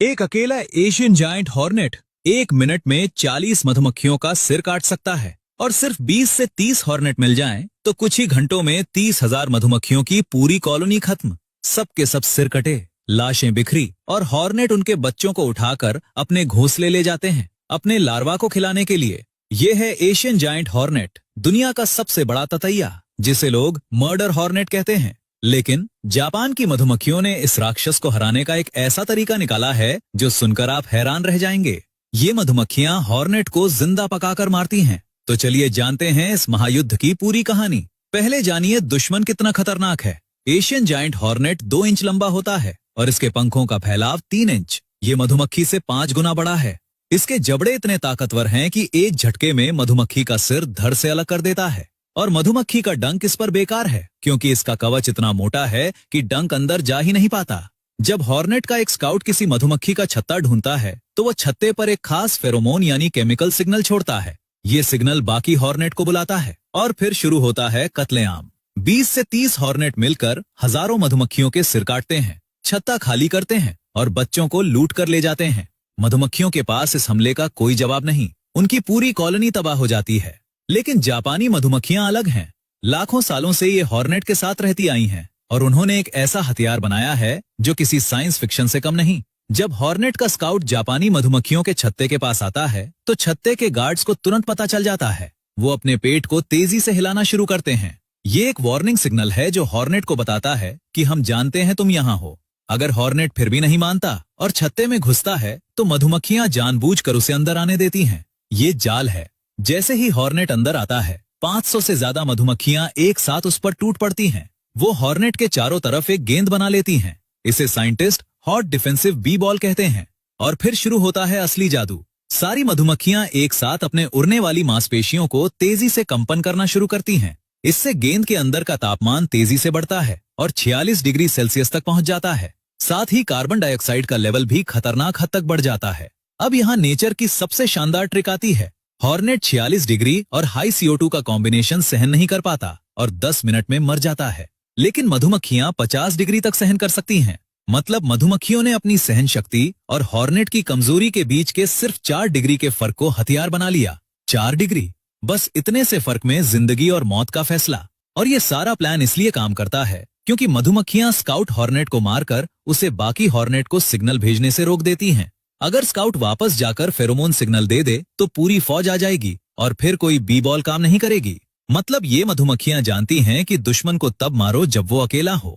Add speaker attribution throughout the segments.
Speaker 1: एक अकेला Asian giant hornet 1 minute में 40 मधुमक्खियों का सिर काट सकता है और सिर्फ 20 से 30 हॉर्नेट मिल जाएं तो कुछ ही घंटों में 30,000 मधुमक्खियों की पूरी कॉलोनी खत्म। सबके सब सिर कटे, लाशें बिखरी और हॉर्नेट उनके बच्चों को उठाकर अपने घोंसले ले जाते हैं अपने लार्वा को खिलाने के लिए। ये है एशियन जायंट हॉर्नेट, दुनिया का सबसे बड़ा ततैया, जिसे लोग मर्डर हॉर्नेट कहते हैं। लेकिन जापान की मधुमक्खियों ने इस राक्षस को हराने का एक ऐसा तरीका निकाला है जो सुनकर आप हैरान रह जाएंगे। ये मधुमक्खियां हॉर्नेट को जिंदा पकाकर मारती हैं। तो चलिए जानते हैं इस महायुद्ध की पूरी कहानी। पहले जानिए दुश्मन कितना खतरनाक है। एशियन जायंट हॉर्नेट 2 इंच लंबा होता है और इसके पंखों का फैलाव 3 इंच। ये मधुमक्खी से 5 गुना बड़ा है। इसके जबड़े इतने ताकतवर हैं कि एक झटके में मधुमक्खी का सिर धड़ से अलग कर देता है। और मधुमक्खी का डंक इस पर बेकार है क्योंकि इसका कवच इतना मोटा है कि डंक अंदर जा ही नहीं पाता। जब हॉर्नेट का एक स्काउट किसी मधुमक्खी का छत्ता ढूंढता है तो वो छत्ते पर एक खास फेरोमोन यानी केमिकल सिग्नल छोड़ता है। ये सिग्नल बाकी हॉर्नेट को बुलाता है और फिर शुरू होता है कत्लेआम। 20 से 30 हॉर्नेट मिलकर हजारों मधुमक्खियों के सिर काटते हैं, छत्ता खाली करते हैं और बच्चों को लूट कर ले जाते हैं। मधुमक्खियों के पास इस हमले का कोई जवाब नहीं, उनकी पूरी कॉलोनी तबाह हो जाती है। लेकिन जापानी मधुमक्खियां अलग हैं। लाखों सालों से ये हॉर्नेट के साथ रहती आई हैं और उन्होंने एक ऐसा हथियार बनाया है जो किसी साइंस फिक्शन से कम नहीं। जब हॉर्नेट का स्काउट जापानी मधुमक्खियों के छत्ते के पास आता है तो छत्ते के गार्ड्स को तुरंत पता चल जाता है। वो अपने पेट को तेजी से हिलाना शुरू करते हैं। ये एक वार्निंग सिग्नल है जो हॉर्नेट को बताता है कि हम जानते हैं तुम यहाँ हो। अगर हॉर्नेट फिर भी नहीं मानता और छत्ते में घुसता है तो मधुमक्खियां जानबूझकर उसे अंदर आने देती हैं। ये जाल है। जैसे ही हॉर्नेट अंदर आता है 500 से ज्यादा मधुमक्खियां एक साथ उस पर टूट पड़ती हैं। वो हॉर्नेट के चारों तरफ एक गेंद बना लेती हैं। इसे scientist hot defensive bee ball कहते हैं। और फिर शुरू होता है असली जादू। सारी मधुमक्खियां एक साथ अपने उड़ने वाली मांसपेशियों को तेजी से कंपन करना शुरू करती हैं। इससे गेंद के अंदर का तापमान तेजी से बढ़ता है और 46 डिग्री सेल्सियस तक पहुंच जाता है। साथ ही कार्बन डाइऑक्साइड का लेवल भी खतरनाक हद तक बढ़ जाता है। अब यहाँ नेचर की सबसे शानदार ट्रिक आती है। हॉर्नेट 46 डिग्री और हाई CO2 का कॉम्बिनेशन सहन नहीं कर पाता और 10 मिनट में मर जाता है। लेकिन मधुमक्खियां 50 डिग्री तक सहन कर सकती हैं। मतलब मधुमक्खियों ने अपनी सहन शक्ति और हॉर्नेट की कमजोरी के बीच के सिर्फ 4 डिग्री के फर्क को हथियार बना लिया। 4 डिग्री, बस इतने से फर्क में जिंदगी और मौत का फैसला। और ये सारा प्लान इसलिए काम करता है क्योंकि मधुमक्खियां स्काउट हॉर्नेट को मारकर उसे बाकी हॉर्नेट को सिग्नल भेजने से रोक देती हैं। अगर स्काउट वापस जाकर फेरोमोन सिग्नल दे दे तो पूरी फौज आ जाएगी और फिर कोई बी बॉल काम नहीं करेगी। मतलब ये मधुमक्खियां जानती हैं कि दुश्मन को तब मारो जब वो अकेला हो।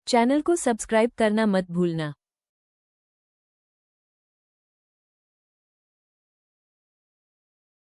Speaker 2: चैनल को सब्सक्राइब करना मत भूलना।